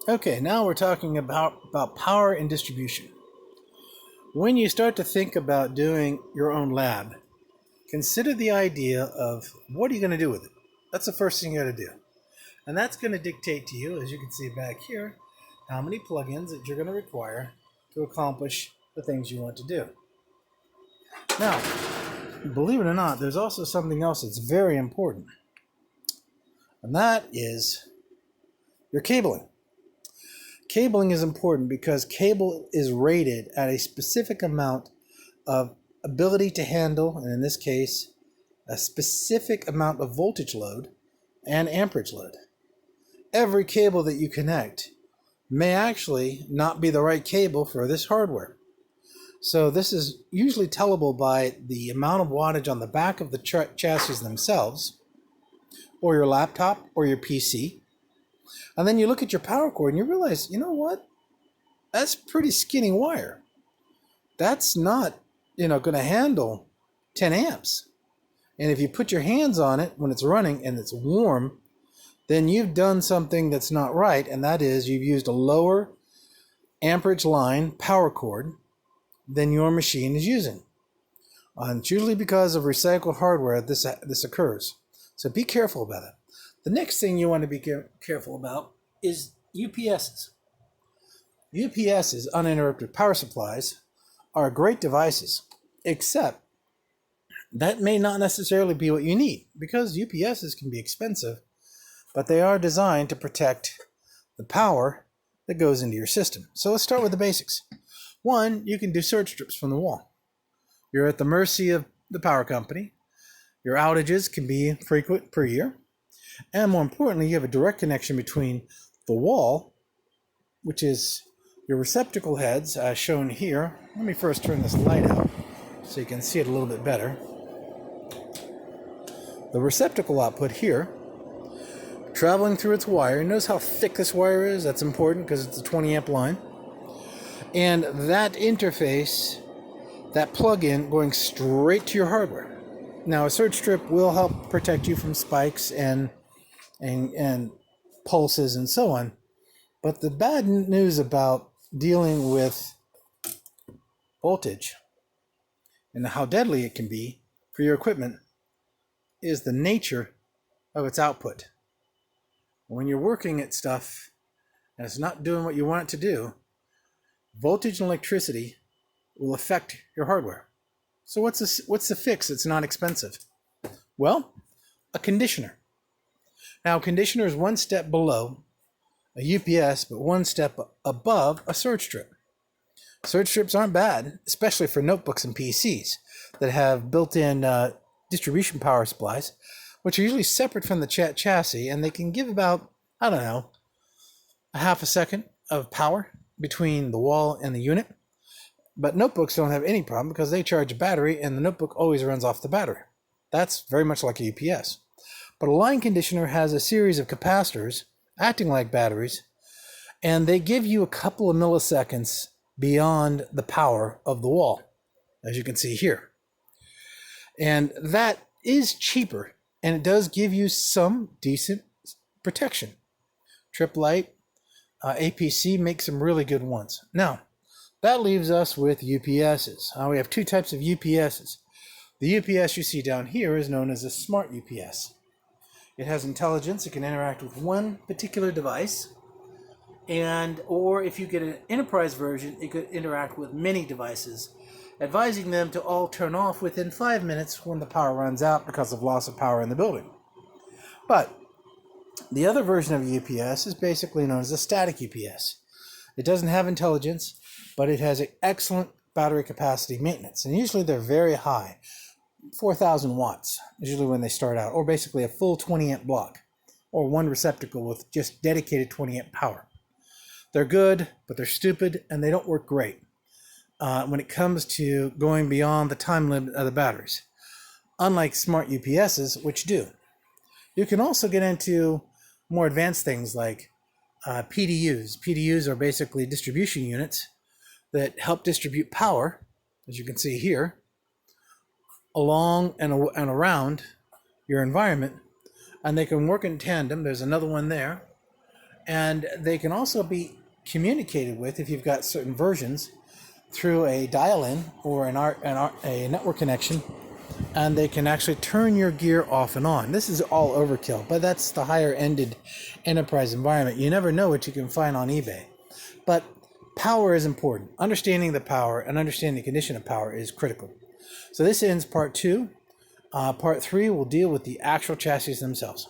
Okay, now we're talking about power and distribution. When you start to think about doing your own lab, consider the idea of what are you going to do with it. That's the first thing you got to do. And that's going to dictate to you, as you can see back here, how many plugins that you're going to require to accomplish the things you want to do. Now, believe it or not, there's also something else that's very important. And that is your cabling. Cabling is important because cable is rated at a specific amount of ability to handle, and in this case, a specific amount of voltage load and amperage load. Every cable that you connect may actually not be the right cable for this hardware. So this is usually tellable by the amount of wattage on the back of the chassis themselves, or your laptop, or your PC. And then you look at your power cord and you realize, you know what? That's pretty skinny wire. That's not, going to handle 10 amps. And if you put your hands on it when it's running and it's warm, then you've done something that's not right, and that is you've used a lower amperage line power cord than your machine is using. And it's usually because of recycled hardware this occurs. So be careful about it. The next thing you want to be careful about is UPSs. UPSs, uninterrupted power supplies, are great devices, except that may not necessarily be what you need, because UPSs can be expensive, but they are designed to protect the power that goes into your system. So let's start with the basics. One, you can do surge strips from the wall. You're at the mercy of the power company. Your outages can be frequent per year. And more importantly, you have a direct connection between the wall, which is your receptacle heads, as shown here. Let me first turn this light out so you can see it a little bit better. The receptacle output here, traveling through its wire. Notice how thick this wire is? That's important because it's a 20 amp line. And that interface, that plug-in, going straight to your hardware. Now, a surge strip will help protect you from spikes and pulses and so on. But the bad news about dealing with voltage and how deadly it can be for your equipment is the nature of its output. When you're working at stuff and it's not doing what you want it to do, voltage and electricity will affect your hardware. So what's the fix that's not expensive? Well, a conditioner. Now, a conditioner is one step below a UPS, but one step above a surge strip. Surge strips aren't bad, especially for notebooks and PCs that have built-in distribution power supplies, which are usually separate from the chassis, and they can give about, a half a second of power between the wall and the unit. But notebooks don't have any problem because they charge a battery and the notebook always runs off the battery. That's very much like a UPS. But a line conditioner has a series of capacitors acting like batteries, and they give you a couple of milliseconds beyond the power of the wall, as you can see here. And that is cheaper, and it does give you some decent protection. Triplite, APC make some really good ones. Now, that leaves us with UPSs. We have two types of UPSs. The UPS you see down here is known as a smart UPS. It has intelligence. It can interact with one particular device, or if you get an enterprise version, it could interact with many devices, advising them to all turn off within 5 minutes when the power runs out because of loss of power in the building. But the other version of a UPS is basically known as a static UPS. It doesn't have intelligence, but it has an excellent battery capacity maintenance, and usually they're very high. 4,000 watts, usually when they start out, or basically a full 20 amp block, or one receptacle with just dedicated 20 amp power. They're good, but they're stupid, and they don't work great when it comes to going beyond the time limit of the batteries, unlike smart UPSs, which do. You can also get into more advanced things like PDUs. PDUs are basically distribution units that help distribute power, as you can see here, along and around your environment, and they can work in tandem. There's another one there, And they can also be communicated with, if you've got certain versions, through a dial-in or a network connection, and they can actually turn your gear off and on. This is all overkill, but that's the higher-ended enterprise environment. You never know what you can find on eBay. But power is important. Understanding the power and understanding the condition of power is critical. So this ends part 2. Part 3 will deal with the actual chassis themselves.